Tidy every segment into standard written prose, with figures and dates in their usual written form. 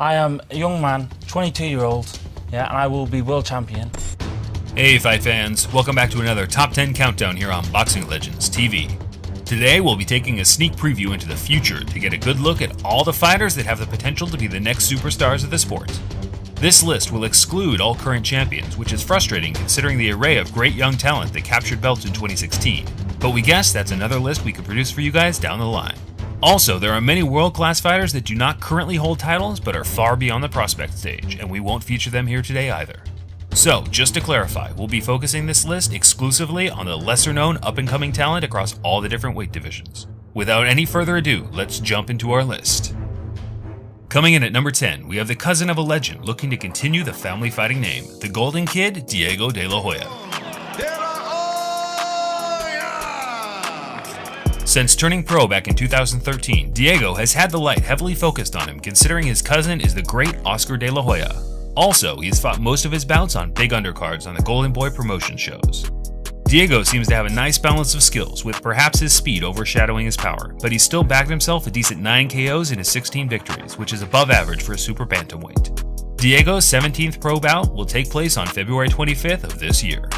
I am a young man, 22-year-old, and I will be world champion. Hey fight fans, welcome back to another Top 10 Countdown here on Boxing Legends TV. Today we'll be taking a sneak preview into the future to get a good look at all the fighters that have the potential to be the next superstars of the sport. This list will exclude all current champions, which is frustrating considering the array of great young talent that captured belts in 2016, but we guess that's another list we could produce for you guys down the line. Also, there are many world-class fighters that do not currently hold titles but are far beyond the prospect stage, and we won't feature them here today either. So, just to clarify, we'll be focusing this list exclusively on the lesser-known up-and-coming talent across all the different weight divisions. Without any further ado, let's jump into our list. Coming in at number 10, we have the cousin of a legend looking to continue the family fighting name, the Golden Kid, Diego De La Hoya. Since turning pro back in 2013, Diego has had the light heavily focused on him considering his cousin is the great Oscar De La Hoya. Also, he has fought most of his bouts on big undercards on the Golden Boy promotion shows. Diego seems to have a nice balance of skills, with perhaps his speed overshadowing his power, but he's still backed himself a decent 9 KOs in his 16 victories, which is above average for a super bantamweight. Diego's 17th pro bout will take place on February 25th of this year.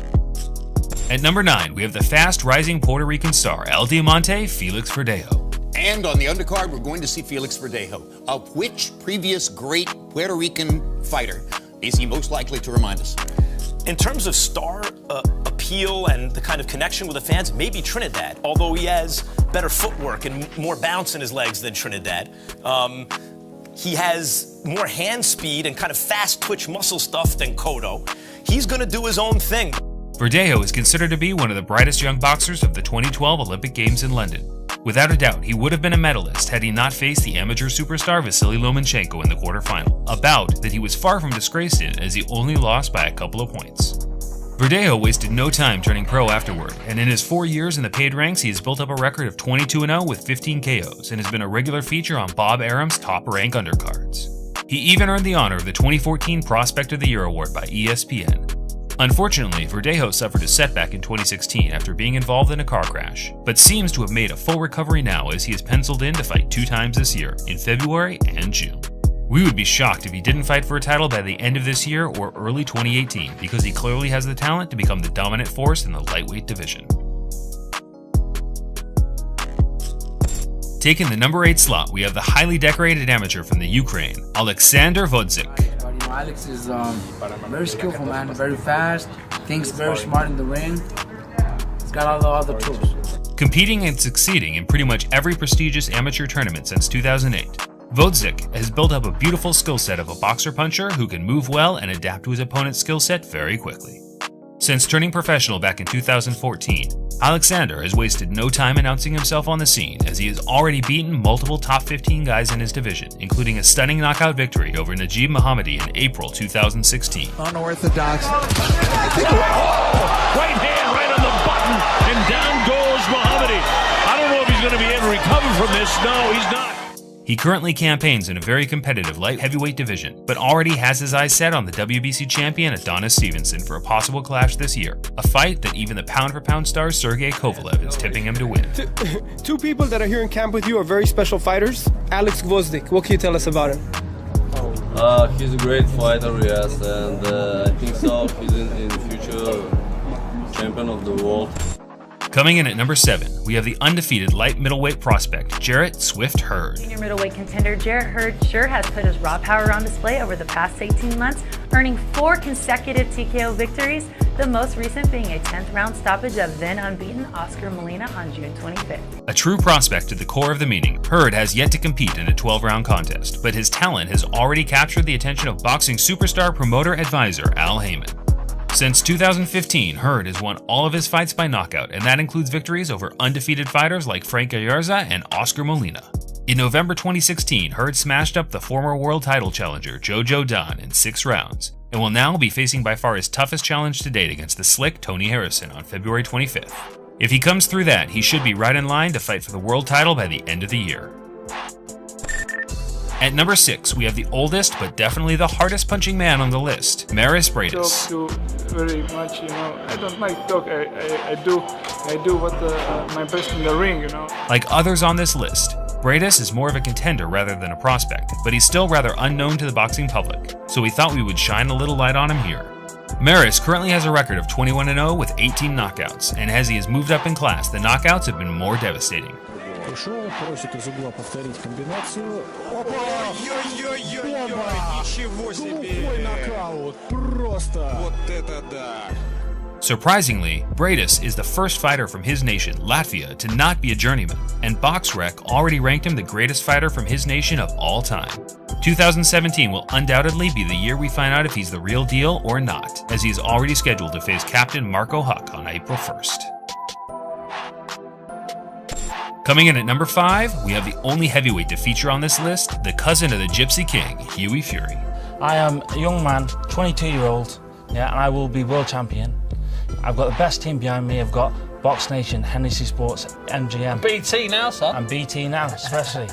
At number 9, we have the fast rising Puerto Rican star El Diamante Felix Verdejo. And on the undercard, we're going to see Felix Verdejo. Of which previous great Puerto Rican fighter is he most likely to remind us? In terms of star appeal and the kind of connection with the fans, maybe Trinidad, although he has better footwork and more bounce in his legs than Trinidad. He has more hand speed and kind of fast twitch muscle stuff than Cotto. He's going to do his own thing. Verdejo is considered to be one of the brightest young boxers of the 2012 Olympic Games in London. Without a doubt, he would have been a medalist had he not faced the amateur superstar Vasily Lomachenko in the quarterfinal, a bout that he was far from disgraced in as he only lost by a couple of points. Verdejo wasted no time turning pro afterward, and in his 4 years in the paid ranks he has built up a record of 22-0 with 15 KOs and has been a regular feature on Bob Arum's top rank undercards. He even earned the honor of the 2014 Prospect of the Year award by ESPN. Unfortunately, Verdejo suffered a setback in 2016 after being involved in a car crash, but seems to have made a full recovery now as he is penciled in to fight 2 times this year, in February and June. We would be shocked if he didn't fight for a title by the end of this year or early 2018 because he clearly has the talent to become the dominant force in the lightweight division. Taking the number 8 slot, we have the highly decorated amateur from the Ukraine, Alexander Wodzik. Alex is very skillful, man, very fast, thinks very smart in the ring. He's got all the other tools. Competing and succeeding in pretty much every prestigious amateur tournament since 2008, Wodzik has built up a beautiful skill set of a boxer-puncher who can move well and adapt to his opponent's skill set very quickly. Since turning professional back in 2014, Alexander has wasted no time announcing himself on the scene as he has already beaten multiple top 15 guys in his division, including a stunning knockout victory over Najib Mohammadi in April 2016. Unorthodox. Right hand right on the button, and down goes Mohammadi. I don't know if he's going to be able to recover from this. No, he's not. He currently campaigns in a very competitive light heavyweight division, but already has his eyes set on the WBC champion Adonis Stevenson for a possible clash this year, a fight that even the pound-for-pound star Sergey Kovalev is tipping him to win. 2 people that are here in camp with you are very special fighters. Alex Gvozdyk, what can you tell us about him? He's a great fighter, yes, and I think so. He's in future champion of the world. Coming in at number 7, we have the undefeated light middleweight prospect, Jarrett Swift Hurd. Senior middleweight contender Jarrett Hurd sure has put his raw power on display over the past 18 months, earning 4 consecutive TKO victories, the most recent being a 10th round stoppage of then unbeaten Oscar Molina on June 25th. A true prospect to the core of the meeting, Hurd has yet to compete in a 12-round contest, but his talent has already captured the attention of boxing superstar promoter advisor Al Heyman. Since 2015, Hurd has won all of his fights by knockout, and that includes victories over undefeated fighters like Frank Ayarza and Oscar Molina. In November 2016, Hurd smashed up the former world title challenger Jojo Don in 6 rounds, and will now be facing by far his toughest challenge to date against the slick Tony Harrison on February 25th. If he comes through that, he should be right in line to fight for the world title by the end of the year. At number 6, we have the oldest but definitely the hardest punching man on the list, Maris Briedis. Very much, I don't like talk. I do what my best in the ring, Like others on this list, Briedis is more of a contender rather than a prospect, but he's still rather unknown to the boxing public, so we thought we would shine a little light on him here. Maris currently has a record of 21-0 with 18 knockouts, and as he has moved up in class, the knockouts have been more devastating. Пришел, просит из угла повторить комбинацию. Опа! Ничего себе! Глухой нокаут! Просто! Вот это да! Surprisingly, Briedis is the first fighter from his nation, Latvia, to not be a journeyman, and BoxRec already ranked him the greatest fighter from his nation of all time. 2017 will undoubtedly be the year we find out if he's the real deal or not, as he is already scheduled to face Captain Marco Huck on April 1st. Coming in at number 5, we have the only heavyweight to feature on this list, the cousin of the Gypsy King, Hughie Fury. I am a young man, 22-year-old, yeah, and I will be world champion. I've got the best team behind me. I've got Box Nation, Hennessy Sports, MGM. BT now, son. And BT now, especially.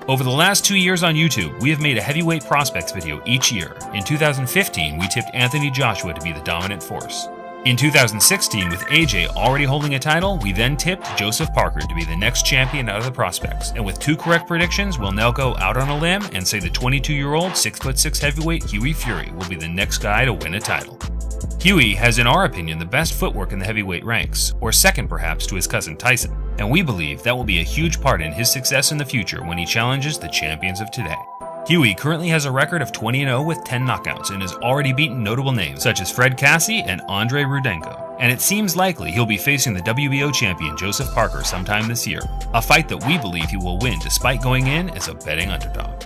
Over the last 2 years on YouTube, we have made a heavyweight prospects video each year. In 2015, we tipped Anthony Joshua to be the dominant force. In 2016, with AJ already holding a title, we then tipped Joseph Parker to be the next champion out of the prospects. And with 2 correct predictions, we'll now go out on a limb and say the 22-year-old 6'6" heavyweight Hughie Fury will be the next guy to win a title. Hughie has, in our opinion, the best footwork in the heavyweight ranks, or second perhaps to his cousin Tyson, and we believe that will be a huge part in his success in the future when he challenges the champions of today. Hughie currently has a record of 20-0 with 10 knockouts and has already beaten notable names such as Fred Cassie and Andrei Rudenko, and it seems likely he'll be facing the WBO champion Joseph Parker sometime this year, a fight that we believe he will win despite going in as a betting underdog.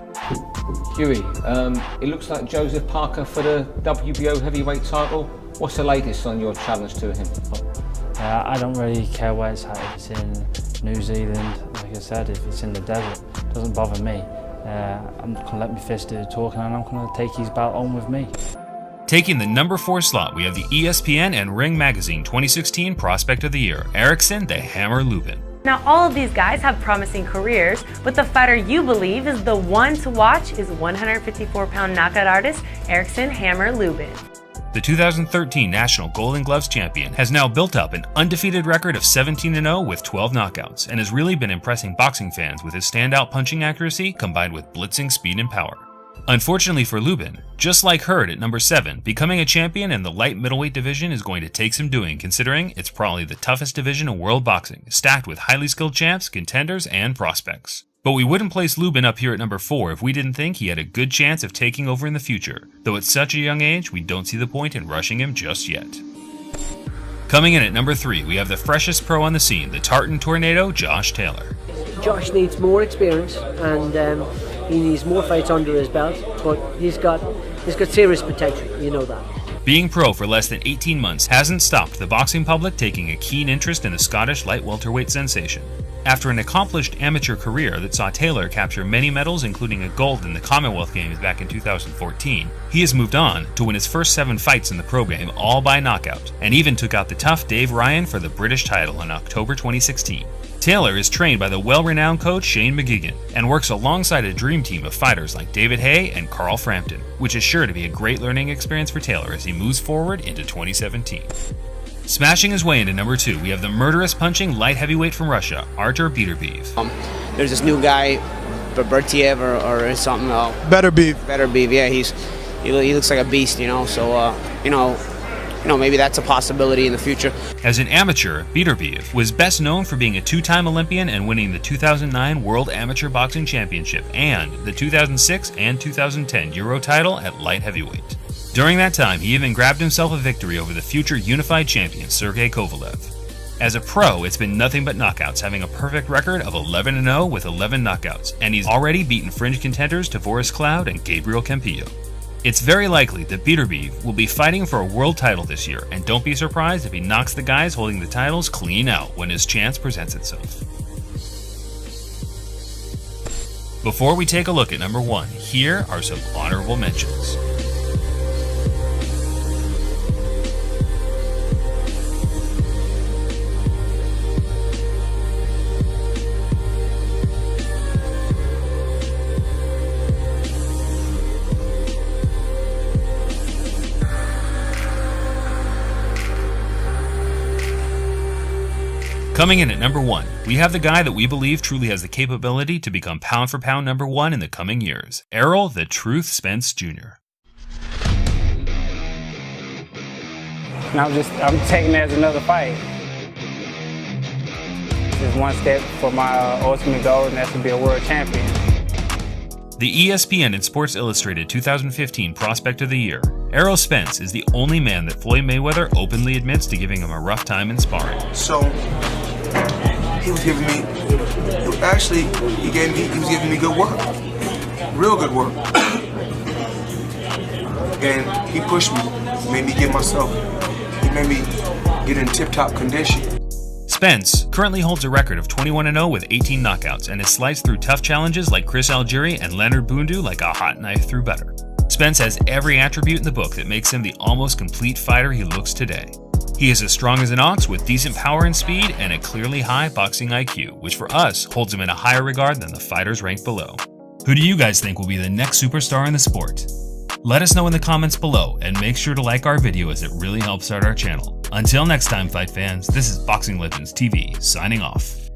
Hughie, it looks like Joseph Parker for the WBO heavyweight title. What's the latest on your challenge to him? I don't really care where it's at. If it's in New Zealand, like I said, if it's in the desert, it doesn't bother me. I'm going to let my fist do the talking, and I'm going to take his belt home with me. Taking the number 4 slot, we have the ESPN and Ring Magazine 2016 Prospect of the Year, Erickson the Hammer Lubin. Now, all of these guys have promising careers, but the fighter you believe is the one to watch is 154-pound knockout artist Erickson Hammer Lubin. The 2013 National Golden Gloves champion has now built up an undefeated record of 17-0 with 12 knockouts and has really been impressing boxing fans with his standout punching accuracy combined with blitzing speed and power. Unfortunately for Lubin, just like Hurd at number 7, becoming a champion in the light middleweight division is going to take some doing, considering it's probably the toughest division in world boxing, stacked with highly skilled champs, contenders, and prospects. But we wouldn't place Lubin up here at number 4 if we didn't think he had a good chance of taking over in the future, though at such a young age, we don't see the point in rushing him just yet. Coming in at number 3, we have the freshest pro on the scene, the Tartan Tornado, Josh Taylor. Josh needs more experience and he needs more fights under his belt, but he's got serious potential, you know that. Being pro for less than 18 months hasn't stopped the boxing public taking a keen interest in the Scottish light welterweight sensation. After an accomplished amateur career that saw Taylor capture many medals, including a gold in the Commonwealth Games back in 2014, he has moved on to win his first 7 fights in the pro game, all by knockout, and even took out the tough Dave Ryan for the British title in October 2016. Taylor is trained by the well-renowned coach Shane McGuigan and works alongside a dream team of fighters like David Hay and Carl Frampton, which is sure to be a great learning experience for Taylor as he moves forward into 2017. Smashing his way into number 2, we have the murderous punching light heavyweight from Russia, Artur Beterbiev. There's this new guy, Bertiev or something. Beterbiev, yeah, he looks like a beast, you know. So maybe that's a possibility in the future. As an amateur, Beterbiev was best known for being a 2-time Olympian and winning the 2009 World Amateur Boxing Championship and the 2006 and 2010 Euro title at light heavyweight. During that time, he even grabbed himself a victory over the future unified champion Sergey Kovalev. As a pro, it's been nothing but knockouts, having a perfect record of 11-0 with 11 knockouts, and he's already beaten fringe contenders Tavoris Cloud and Gabriel Campillo. It's very likely that Beterbiev will be fighting for a world title this year, and don't be surprised if he knocks the guys holding the titles clean out when his chance presents itself. Before we take a look at number 1, here are some honorable mentions. Coming in at number 1, we have the guy that we believe truly has the capability to become pound for pound number 1 in the coming years, Errol the Truth Spence Jr. And I'm taking it as another fight. Just one step for my ultimate goal, and that's to be a world champion. The ESPN and Sports Illustrated 2015 Prospect of the Year, Errol Spence is the only man that Floyd Mayweather openly admits to giving him a rough time in sparring. So, he was giving me, actually, he was giving me good work, real good work. And he pushed me, made me get in tip-top condition. Spence currently holds a record of 21-0 with 18 knockouts and has sliced through tough challenges like Chris Algieri and Leonard Bundu like a hot knife through butter. Spence has every attribute in the book that makes him the almost complete fighter he looks today. He is as strong as an ox with decent power and speed and a clearly high boxing IQ, which for us holds him in a higher regard than the fighters ranked below. Who do you guys think will be the next superstar in the sport? Let us know in the comments below and make sure to like our video as it really helps out our channel. Until next time, fight fans, this is Boxing Legends TV signing off.